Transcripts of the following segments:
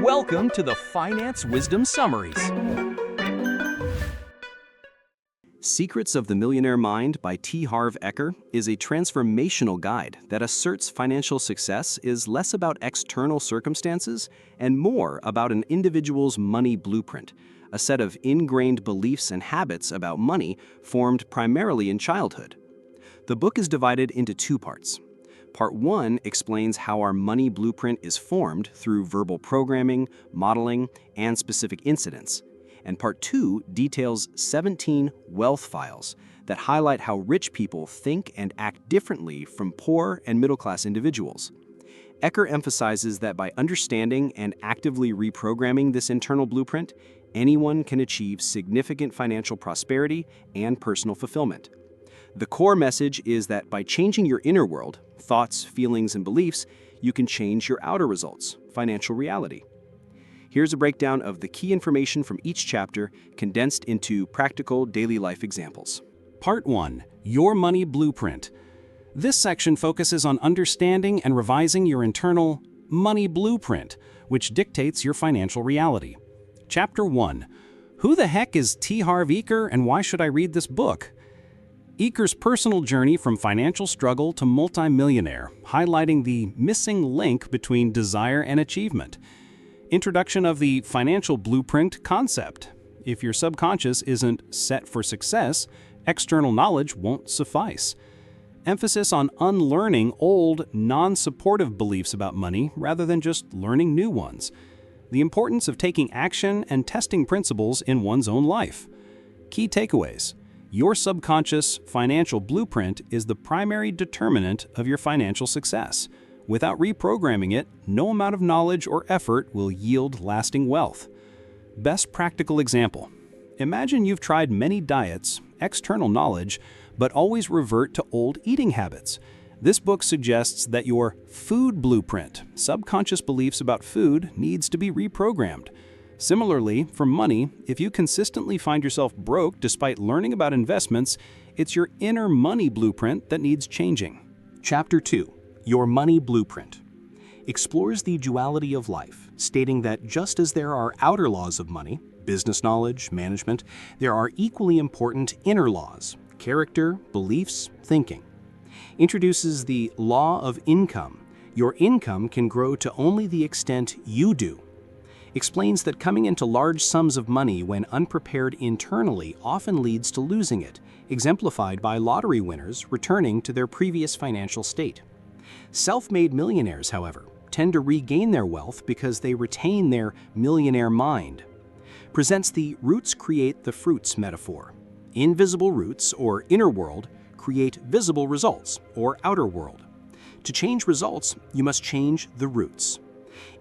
Welcome to the Finance Wisdom Summaries. Secrets of the Millionaire Mind by Harv Eker is a transformational guide that asserts financial success is less about external circumstances and more about an individual's money blueprint, a set of ingrained beliefs and habits about money formed primarily in childhood. The book is divided into two parts. Part 1 explains how our money blueprint is formed through verbal programming, modeling, and specific incidents. And Part 2 details 17 wealth files that highlight how rich people think and act differently from poor and middle-class individuals. Eker emphasizes that by understanding and actively reprogramming this internal blueprint, anyone can achieve significant financial prosperity and personal fulfillment. The core message is that by changing your inner world, thoughts, feelings, and beliefs, you can change your outer results, financial reality. Here's a breakdown of the key information from each chapter condensed into practical daily life examples. Part 1. Your Money Blueprint. This section focuses on understanding and revising your internal money blueprint, which dictates your financial reality. Chapter 1. Who the heck is Harv Eker and why should I read this book? Eker's personal journey from financial struggle to multimillionaire, highlighting the missing link between desire and achievement. Introduction of the financial blueprint concept. If your subconscious isn't set for success, external knowledge won't suffice. Emphasis on unlearning old, non-supportive beliefs about money rather than just learning new ones. The importance of taking action and testing principles in one's own life. Key takeaways. Your subconscious financial blueprint is the primary determinant of your financial success. Without reprogramming it, no amount of knowledge or effort will yield lasting wealth. Best practical example. Imagine you've tried many diets, external knowledge, but always revert to old eating habits. This book suggests that your food blueprint, subconscious beliefs about food, needs to be reprogrammed. Similarly, for money, if you consistently find yourself broke despite learning about investments, it's your inner money blueprint that needs changing. Chapter 2. Your Money Blueprint explores the duality of life, stating that just as there are outer laws of money, business knowledge, management, there are equally important inner laws, character, beliefs, thinking. Introduces the law of income. Your income can grow to only the extent you do. Explains that coming into large sums of money when unprepared internally often leads to losing it, exemplified by lottery winners returning to their previous financial state. Self-made millionaires, however, tend to regain their wealth because they retain their millionaire mind. Presents the roots create the fruits metaphor. Invisible roots, or inner world, create visible results, or outer world. To change results, you must change the roots.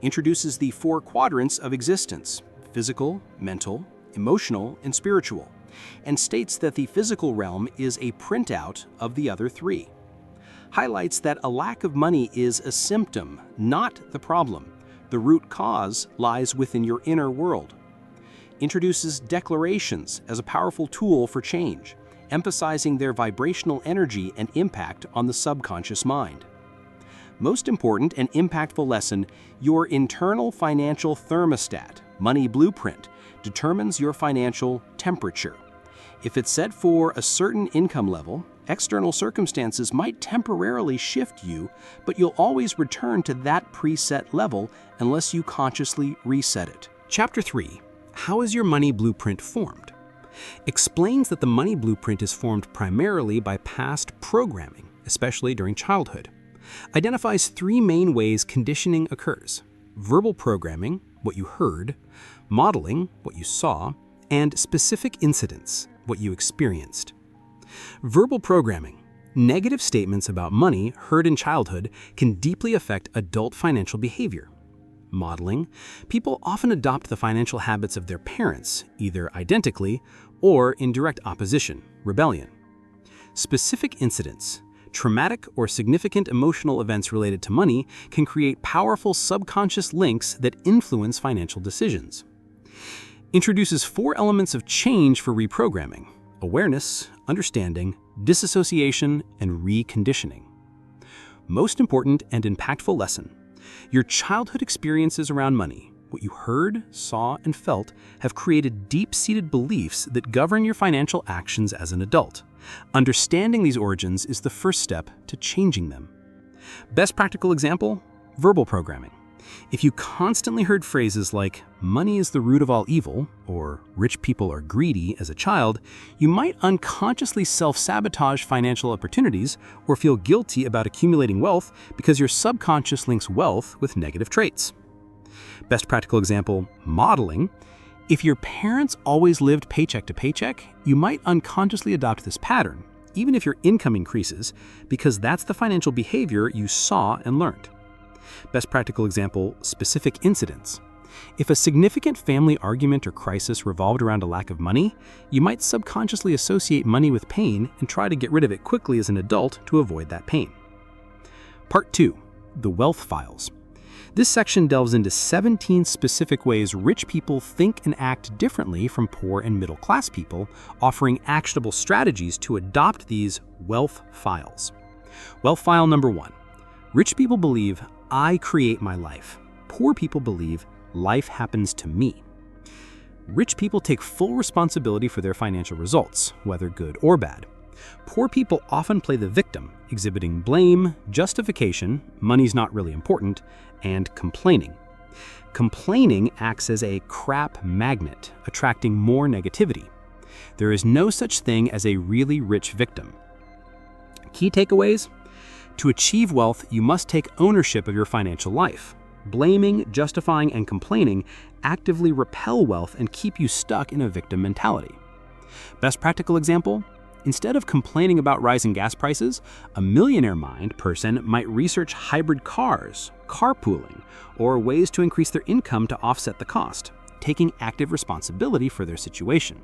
Introduces the 4 quadrants of existence: physical, mental, emotional, and spiritual, and states that the physical realm is a printout of the other 3. Highlights that a lack of money is a symptom, not the problem. The root cause lies within your inner world. Introduces declarations as a powerful tool for change, emphasizing their vibrational energy and impact on the subconscious mind. Most important and impactful lesson, your internal financial thermostat, money blueprint, determines your financial temperature. If it's set for a certain income level, external circumstances might temporarily shift you, but you'll always return to that preset level unless you consciously reset it. Chapter 3. How is your money blueprint formed? Explains that the money blueprint is formed primarily by past programming, especially during childhood. Identifies 3 main ways conditioning occurs: verbal programming, what you heard; modeling, what you saw; and specific incidents, what you experienced. Verbal programming. Negative statements about money heard in childhood can deeply affect adult financial behavior. Modeling. People often adopt the financial habits of their parents, either identically or in direct opposition, rebellion. Specific incidents. Traumatic or significant emotional events related to money can create powerful subconscious links that influence financial decisions. Introduces 4 elements of change for reprogramming: awareness, understanding, disassociation, and reconditioning. Most important and impactful lesson: your childhood experiences around money, What you heard, saw, and felt have created deep-seated beliefs that govern your financial actions as an adult. Understanding these origins is the first step to changing them. Best practical example: verbal programming. If you constantly heard phrases like "money is the root of all evil" or "rich people are greedy" as a child, you might unconsciously self-sabotage financial opportunities or feel guilty about accumulating wealth because your subconscious links wealth with negative traits. Best practical example: modeling. If your parents always lived paycheck to paycheck, you might unconsciously adopt this pattern, even if your income increases, because that's the financial behavior you saw and learned. Best practical example: specific incidents. If a significant family argument or crisis revolved around a lack of money, you might subconsciously associate money with pain and try to get rid of it quickly as an adult to avoid that pain. Part 2. The Wealth Files. This section delves into 17 specific ways rich people think and act differently from poor and middle-class people, offering actionable strategies to adopt these wealth files. Wealth file number 1. Rich people believe, "I create my life." Poor people believe, "Life happens to me." Rich people take full responsibility for their financial results, whether good or bad. Poor people often play the victim, exhibiting blame, justification, money's not really important, and complaining. Complaining acts as a crap magnet, attracting more negativity. There is no such thing as a really rich victim. Key takeaways: to achieve wealth, you must take ownership of your financial life. Blaming, justifying, and complaining actively repel wealth and keep you stuck in a victim mentality. Best practical example: instead of complaining about rising gas prices, a millionaire mind person might research hybrid cars, carpooling, or ways to increase their income to offset the cost, taking active responsibility for their situation.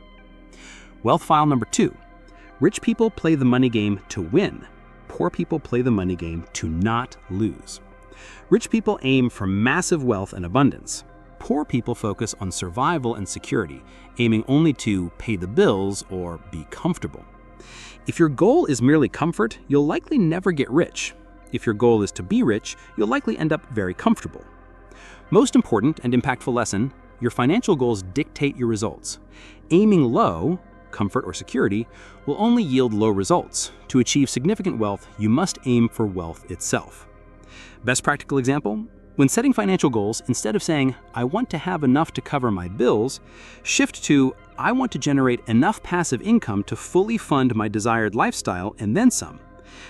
Wealth file number 2. Rich people play the money game to win. Poor people play the money game to not lose. Rich people aim for massive wealth and abundance. Poor people focus on survival and security, aiming only to pay the bills or be comfortable. If your goal is merely comfort, you'll likely never get rich. If your goal is to be rich, you'll likely end up very comfortable. Most important and impactful lesson: your financial goals dictate your results. Aiming low, comfort or security, will only yield low results. To achieve significant wealth, you must aim for wealth itself. Best practical example: when setting financial goals, instead of saying, "I want to have enough to cover my bills," shift to, "I want to generate enough passive income to fully fund my desired lifestyle and then some."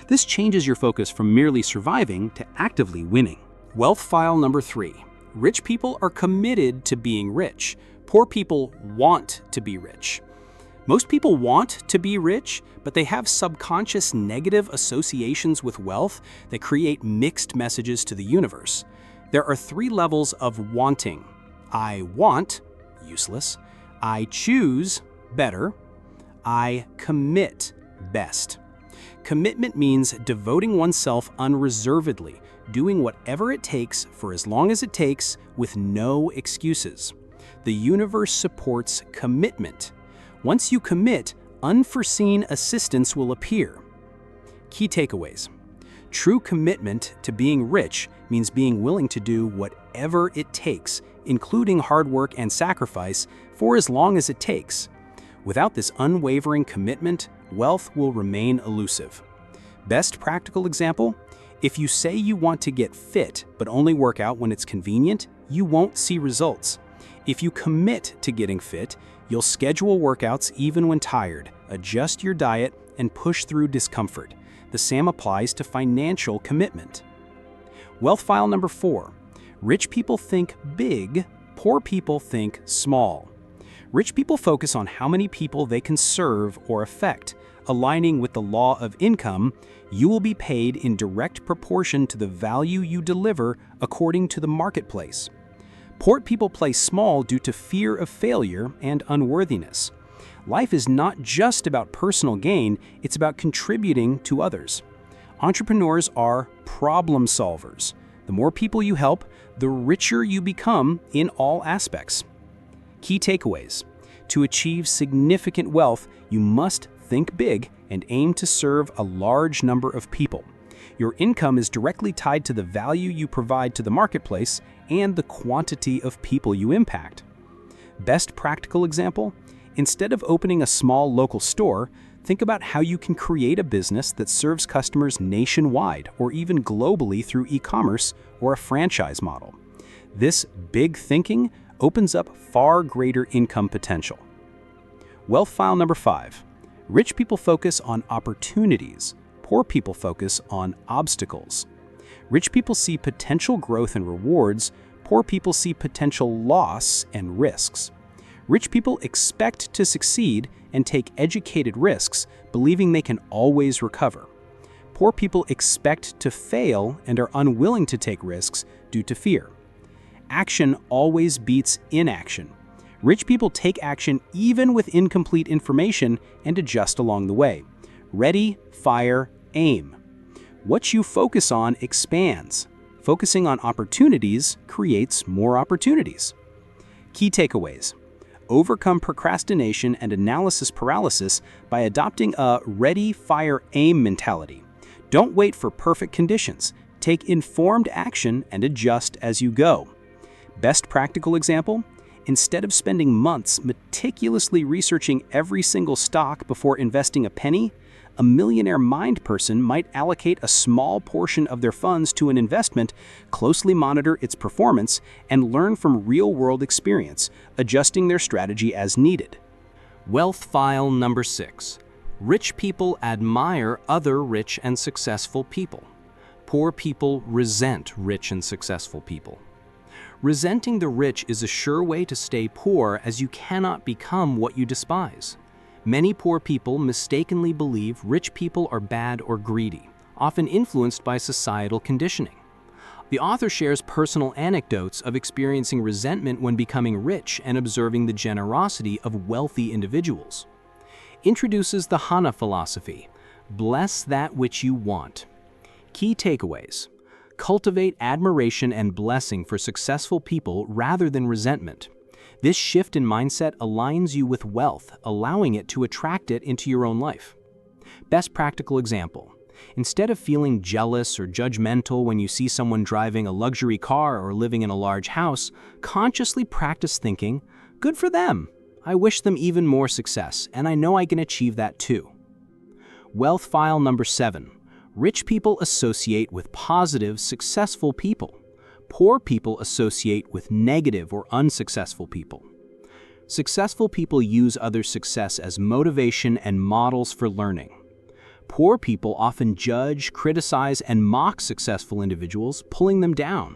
This changes your focus from merely surviving to actively winning. Wealth file number 3. Rich people are committed to being rich. Poor people want to be rich. Most people want to be rich, but they have subconscious negative associations with wealth that create mixed messages to the universe. There are 3 levels of wanting. I want, useless. I choose, better. I commit, best. Commitment means devoting oneself unreservedly, doing whatever it takes for as long as it takes with no excuses. The universe supports commitment. Once you commit, unforeseen assistance will appear. Key takeaways: true commitment to being rich means being willing to do whatever it takes, including hard work and sacrifice, for as long as it takes. Without this unwavering commitment, wealth will remain elusive. Best practical example: if you say you want to get fit but only work out when it's convenient, you won't see results. If you commit to getting fit, you'll schedule workouts even when tired, adjust your diet, and push through discomfort. The same applies to financial commitment. Wealth file number 4. Rich people think big, poor people think small. Rich people focus on how many people they can serve or affect. Aligning with the law of income, you will be paid in direct proportion to the value you deliver according to the marketplace. Poor people play small due to fear of failure and unworthiness. Life is not just about personal gain, it's about contributing to others. Entrepreneurs are problem solvers. The more people you help, the richer you become in all aspects. Key takeaways: to achieve significant wealth, you must think big and aim to serve a large number of people. Your income is directly tied to the value you provide to the marketplace and the quantity of people you impact. Best practical example? Instead of opening a small local store, think about how you can create a business that serves customers nationwide or even globally through e-commerce or a franchise model. This big thinking opens up far greater income potential. Wealth file number 5. Rich people focus on opportunities. Poor people focus on obstacles. Rich people see potential growth and rewards. Poor people see potential loss and risks. Rich people expect to succeed and take educated risks, believing they can always recover. Poor people expect to fail and are unwilling to take risks due to fear. Action always beats inaction. Rich people take action even with incomplete information and adjust along the way. Ready, fire, aim. What you focus on expands. Focusing on opportunities creates more opportunities. Key takeaways. Overcome procrastination and analysis paralysis by adopting a ready, fire, aim mentality. Don't wait for perfect conditions. Take informed action and adjust as you go. Best practical example? Instead of spending months meticulously researching every single stock before investing a penny, a millionaire mind person might allocate a small portion of their funds to an investment, closely monitor its performance, and learn from real-world experience, adjusting their strategy as needed. Wealth file number 6. Rich people admire other rich and successful people. Poor people resent rich and successful people. Resenting the rich is a sure way to stay poor, as you cannot become what you despise. Many poor people mistakenly believe rich people are bad or greedy, often influenced by societal conditioning. The author shares personal anecdotes of experiencing resentment when becoming rich and observing the generosity of wealthy individuals. Introduces the Hana philosophy, bless that which you want. Key takeaways. Cultivate admiration and blessing for successful people rather than resentment. This shift in mindset aligns you with wealth, allowing it to attract it into your own life. Best practical example. Instead of feeling jealous or judgmental when you see someone driving a luxury car or living in a large house, consciously practice thinking, good for them. I wish them even more success, and I know I can achieve that too. Wealth file number 7. Rich people associate with positive, successful people. Poor people associate with negative or unsuccessful people. Successful people use others' success as motivation and models for learning. Poor people often judge, criticize, and mock successful individuals, pulling them down.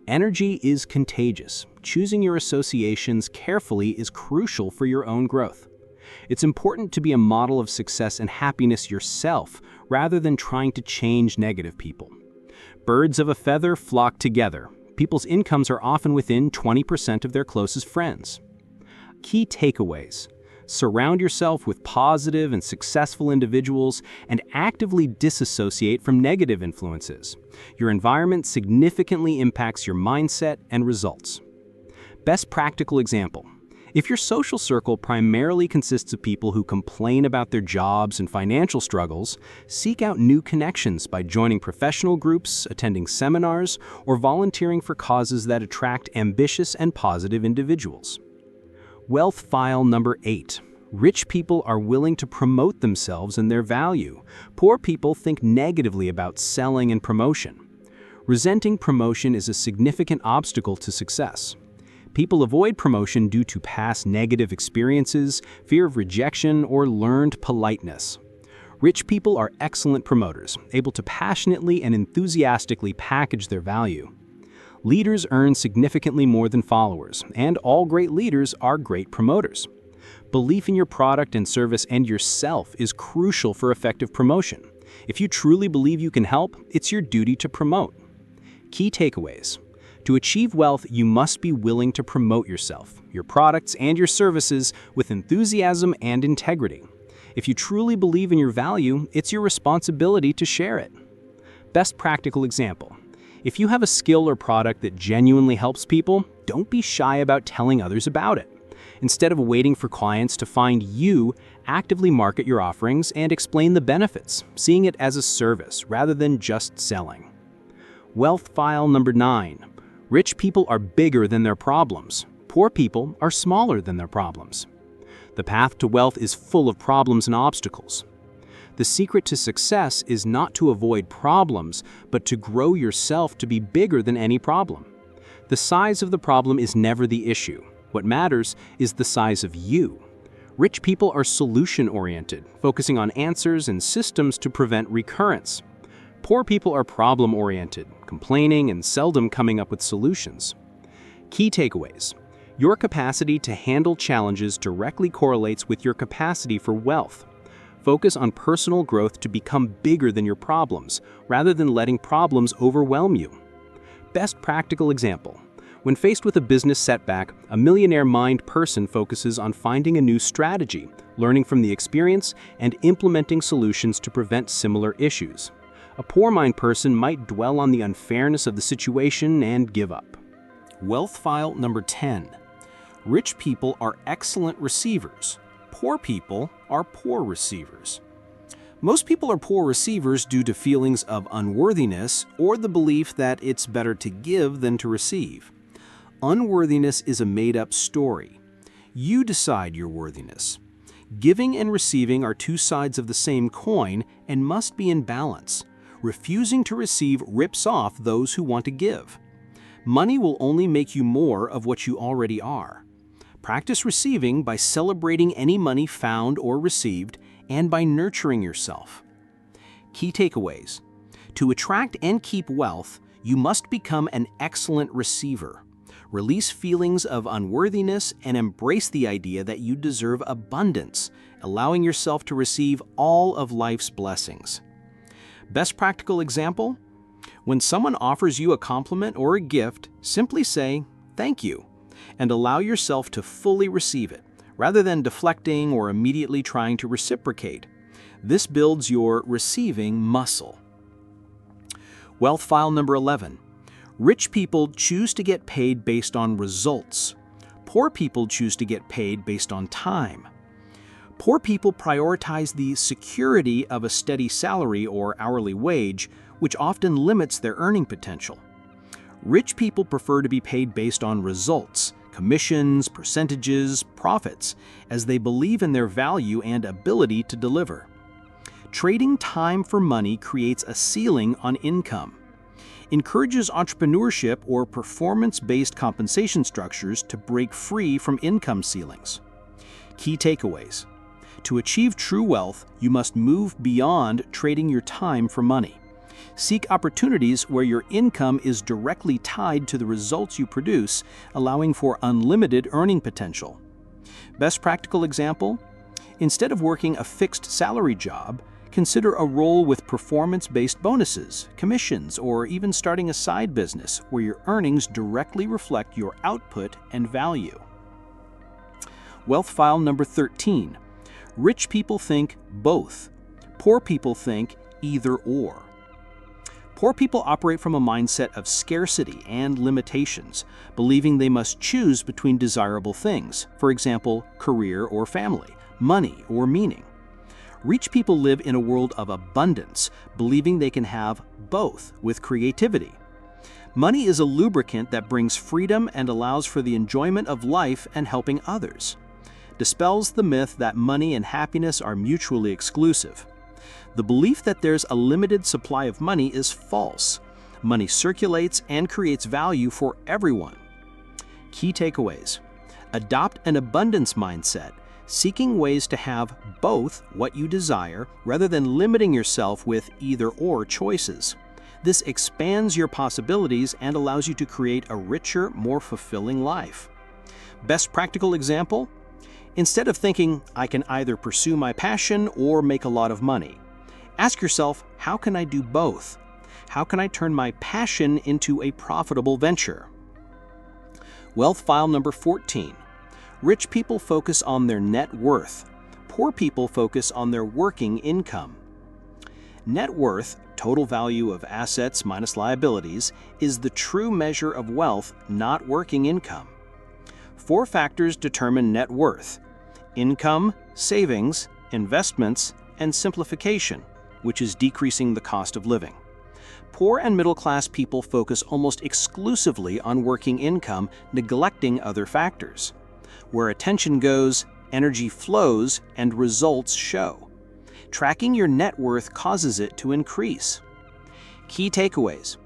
Energy is contagious. Choosing your associations carefully is crucial for your own growth. It's important to be a model of success and happiness yourself, rather than trying to change negative people. Birds of a feather flock together. People's incomes are often within 20% of their closest friends. Key takeaways. Surround yourself with positive and successful individuals and actively disassociate from negative influences. Your environment significantly impacts your mindset and results. Best practical example. If your social circle primarily consists of people who complain about their jobs and financial struggles, seek out new connections by joining professional groups, attending seminars, or volunteering for causes that attract ambitious and positive individuals. Wealth file number 8. Rich people are willing to promote themselves and their value. Poor people think negatively about selling and promotion. Resenting promotion is a significant obstacle to success. People avoid promotion due to past negative experiences, fear of rejection, or learned politeness. Rich people are excellent promoters, able to passionately and enthusiastically package their value. Leaders earn significantly more than followers, and all great leaders are great promoters. Belief in your product and service and yourself is crucial for effective promotion. If you truly believe you can help, it's your duty to promote. Key takeaways. To achieve wealth, you must be willing to promote yourself, your products, and your services with enthusiasm and integrity. If you truly believe in your value, it's your responsibility to share it. Best practical example. If you have a skill or product that genuinely helps people, don't be shy about telling others about it. Instead of waiting for clients to find you, Actively market your offerings and explain the benefits, seeing it as a service rather than just selling. Wealth file number 9. Rich people are bigger than their problems. Poor people are smaller than their problems. The path to wealth is full of problems and obstacles. The secret to success is not to avoid problems, but to grow yourself to be bigger than any problem. The size of the problem is never the issue. What matters is the size of you. Rich people are solution-oriented, focusing on answers and systems to prevent recurrence. Poor people are problem-oriented, complaining and seldom coming up with solutions. Key takeaways. Your capacity to handle challenges directly correlates with your capacity for wealth. Focus on personal growth to become bigger than your problems, rather than letting problems overwhelm you. Best practical example. When faced with a business setback, a millionaire mind person focuses on finding a new strategy, learning from the experience, and implementing solutions to prevent similar issues. A poor mind person might dwell on the unfairness of the situation and give up. Wealth file number 10. Rich people are excellent receivers. Poor people are poor receivers. Most people are poor receivers due to feelings of unworthiness or the belief that it's better to give than to receive. Unworthiness is a made-up story. You decide your worthiness. Giving and receiving are two sides of the same coin and must be in balance. Refusing to receive rips off those who want to give. Money will only make you more of what you already are. Practice receiving by celebrating any money found or received and by nurturing yourself. Key takeaways. To attract and keep wealth, you must become an excellent receiver. Release feelings of unworthiness and embrace the idea that you deserve abundance, allowing yourself to receive all of life's blessings. Best practical example? When someone offers you a compliment or a gift, simply say, "Thank you," and allow yourself to fully receive it, rather than deflecting or immediately trying to reciprocate. This builds your receiving muscle. Wealth file number 11. Rich people choose to get paid based on results. Poor people choose to get paid based on time. Poor people prioritize the security of a steady salary or hourly wage, which often limits their earning potential. Rich people prefer to be paid based on results, commissions, percentages, profits, as they believe in their value and ability to deliver. Trading time for money creates a ceiling on income. Encourages entrepreneurship or performance-based compensation structures to break free from income ceilings. Key takeaways. To achieve true wealth, you must move beyond trading your time for money. Seek opportunities where your income is directly tied to the results you produce, allowing for unlimited earning potential. Best practical example? Instead of working a fixed salary job, consider a role with performance-based bonuses, commissions, or even starting a side business where your earnings directly reflect your output and value. Wealth file number 13. Rich people think both. Poor people think either or. Poor people operate from a mindset of scarcity and limitations, believing they must choose between desirable things, for example, career or family, money or meaning. Rich people live in a world of abundance, believing they can have both with creativity. Money is a lubricant that brings freedom and allows for the enjoyment of life and helping others. Dispels the myth that money and happiness are mutually exclusive. The belief that there's a limited supply of money is false. Money circulates and creates value for everyone. Key takeaways. Adopt an abundance mindset, seeking ways to have both what you desire rather than limiting yourself with either-or choices. This expands your possibilities and allows you to create a richer, more fulfilling life. Best practical example? Instead of thinking, I can either pursue my passion or make a lot of money, ask yourself, how can I do both? How can I turn my passion into a profitable venture? Wealth file number 14. Rich people focus on their net worth. Poor people focus on their working income. Net worth, total value of assets minus liabilities, is the true measure of wealth, not working income. 4 factors determine net worth: income, savings, investments, and simplification, which is decreasing the cost of living. Poor and middle-class people focus almost exclusively on working income, neglecting other factors. Where attention goes, energy flows, and results show. Tracking your net worth causes it to increase. Key takeaways.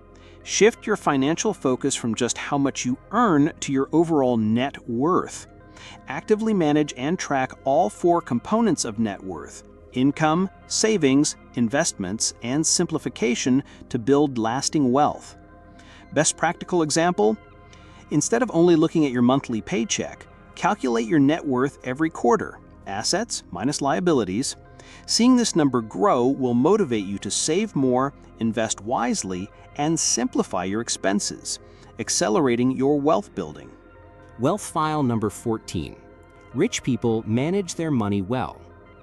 Shift your financial focus from just how much you earn to your overall net worth. Actively manage and track all 4 components of net worth: income, savings, investments, and simplification to build lasting wealth. Best practical example? Instead of only looking at your monthly paycheck, calculate your net worth every quarter, assets minus liabilities. Seeing this number grow will motivate you to save more, invest wisely, and simplify your expenses, accelerating your wealth building. Wealth file number 14. Rich people manage their money well.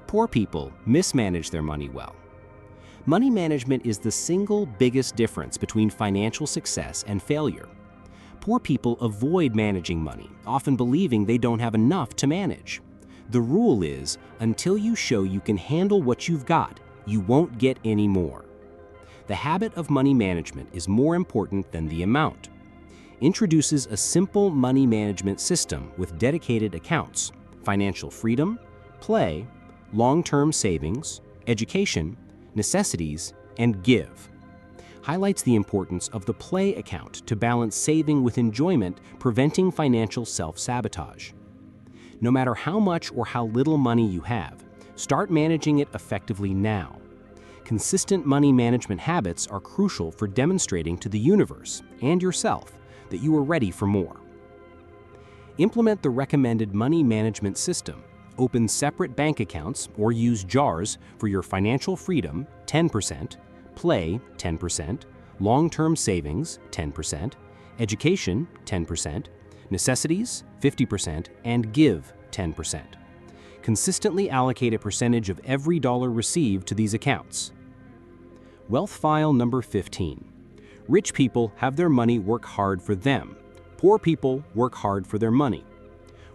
Poor people mismanage their money well. Money management is the single biggest difference between financial success and failure. Poor people avoid managing money, often believing they don't have enough to manage. The rule is, until you show you can handle what you've got, you won't get any more. The habit of money management is more important than the amount. Introduces a simple money management system with dedicated accounts, financial freedom, play, long-term savings, education, necessities, and give. Highlights the importance of the play account to balance saving with enjoyment, preventing financial self-sabotage. No matter how much or how little money you have, start managing it effectively now. Consistent money management habits are crucial for demonstrating to the universe and yourself that you are ready for more. Implement the recommended money management system. Open separate bank accounts or use jars for your financial freedom, 10%, play, 10%, long-term savings, 10%, education, 10%, necessities, 50%, and give, 10%. Consistently allocate a percentage of every dollar received to these accounts. Wealth file number 15. Rich people have their money work hard for them. Poor people work hard for their money.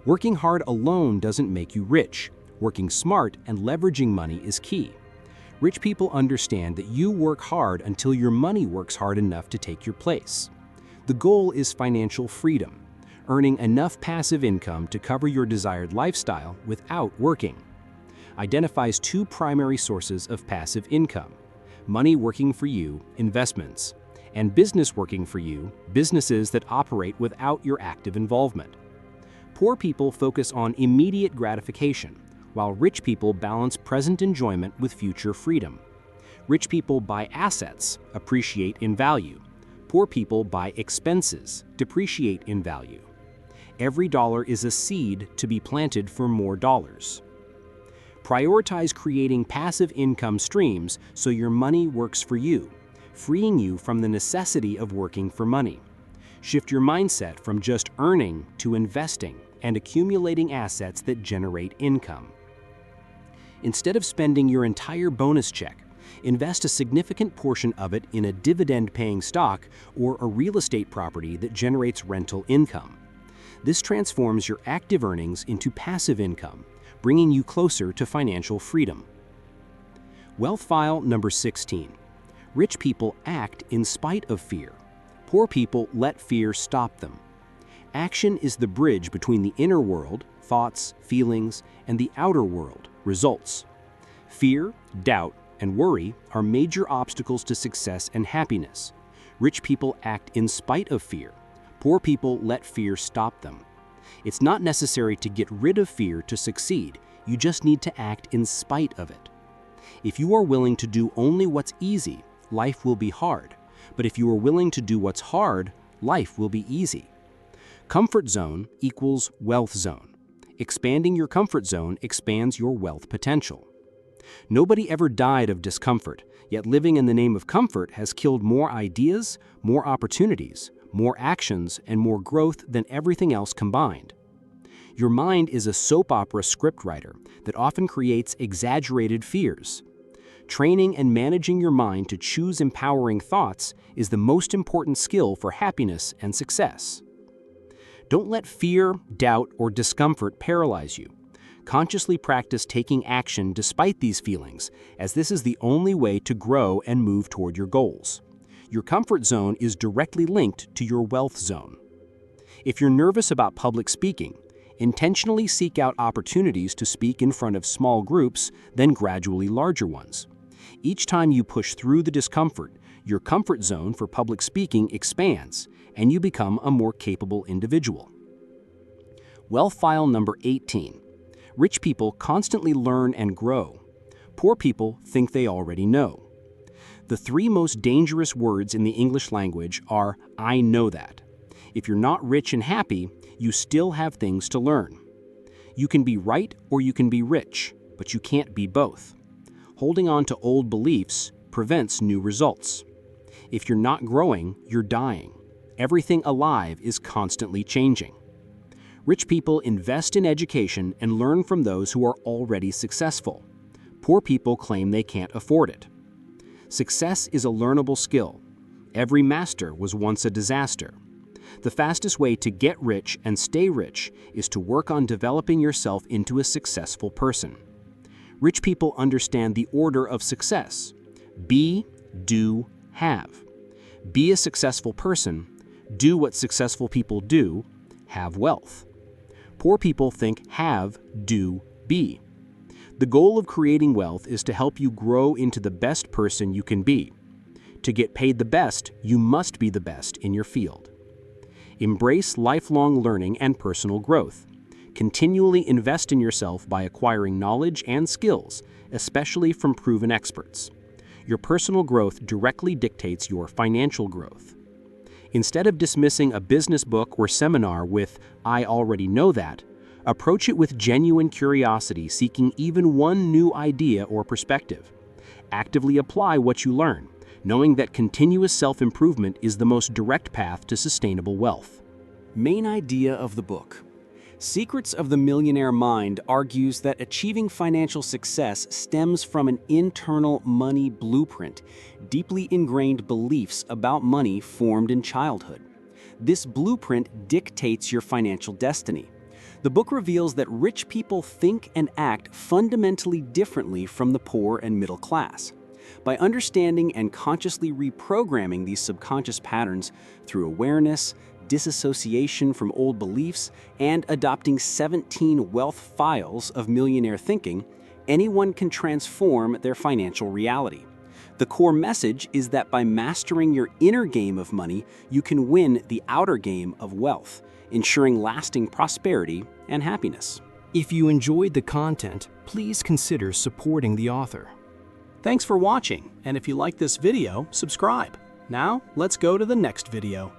Working hard alone doesn't make you rich. Working smart and leveraging money is key. Rich people understand that you work hard until your money works hard enough to take your place. The goal is financial freedom, earning enough passive income to cover your desired lifestyle without working. Identifies 2 primary sources of passive income: money working for you, investments, and business working for you, businesses that operate without your active involvement. Poor people focus on immediate gratification, while rich people balance present enjoyment with future freedom. Rich people buy assets, appreciate in value. Poor people buy expenses, depreciate in value. Every dollar is a seed to be planted for more dollars. Prioritize creating passive income streams so your money works for you, freeing you from the necessity of working for money. Shift your mindset from just earning to investing and accumulating assets that generate income. Instead of spending your entire bonus check, invest a significant portion of it in a dividend-paying stock or a real estate property that generates rental income. This transforms your active earnings into passive income, bringing you closer to financial freedom. Wealth file number 16. Rich people act in spite of fear. Poor people let fear stop them. Action is the bridge between the inner world, thoughts, feelings, and the outer world, results. Fear, doubt, and worry are major obstacles to success and happiness. Rich people act in spite of fear. Poor people let fear stop them. It's not necessary to get rid of fear to succeed. You just need to act in spite of it. If you are willing to do only what's easy, life will be hard. But if you are willing to do what's hard, life will be easy. Comfort zone equals wealth zone. Expanding your comfort zone expands your wealth potential. Nobody ever died of discomfort, yet living in the name of comfort has killed more ideas, more opportunities, more actions, and more growth than everything else combined. Your mind is a soap opera scriptwriter that often creates exaggerated fears. Training and managing your mind to choose empowering thoughts is the most important skill for happiness and success. Don't let fear, doubt, or discomfort paralyze you. Consciously practice taking action despite these feelings, as this is the only way to grow and move toward your goals. Your comfort zone is directly linked to your wealth zone. If you're nervous about public speaking, intentionally seek out opportunities to speak in front of small groups, then gradually larger ones. Each time you push through the discomfort, your comfort zone for public speaking expands, and you become a more capable individual. Wealth file number 18. Rich people constantly learn and grow. Poor people think they already know. The three most dangerous words in the English language are "I know that." If you're not rich and happy, you still have things to learn. You can be right or you can be rich, but you can't be both. Holding on to old beliefs prevents new results. If you're not growing, you're dying. Everything alive is constantly changing. Rich people invest in education and learn from those who are already successful. Poor people claim they can't afford it. Success is a learnable skill. Every master was once a disaster. The fastest way to get rich and stay rich is to work on developing yourself into a successful person. Rich people understand the order of success: be, do, have. Be a successful person, do what successful people do, have wealth. Poor people think have, do, be. The goal of creating wealth is to help you grow into the best person you can be. To get paid the best, you must be the best in your field. Embrace lifelong learning and personal growth. Continually invest in yourself by acquiring knowledge and skills, especially from proven experts. Your personal growth directly dictates your financial growth. Instead of dismissing a business book or seminar with "I already know that," approach it with genuine curiosity, seeking even one new idea or perspective. Actively apply what you learn, knowing that continuous self-improvement is the most direct path to sustainable wealth. Main idea of the book. Secrets of the Millionaire Mind argues that achieving financial success stems from an internal money blueprint, deeply ingrained beliefs about money formed in childhood. This blueprint dictates your financial destiny. The book reveals that rich people think and act fundamentally differently from the poor and middle class. By understanding and consciously reprogramming these subconscious patterns through awareness, disassociation from old beliefs, and adopting 17 wealth files of millionaire thinking, anyone can transform their financial reality. The core message is that by mastering your inner game of money, you can win the outer game of wealth, ensuring lasting prosperity and happiness. If you enjoyed the content, please consider supporting the author. Thanks for watching, and if you like this video, subscribe. Now, let's go to the next video.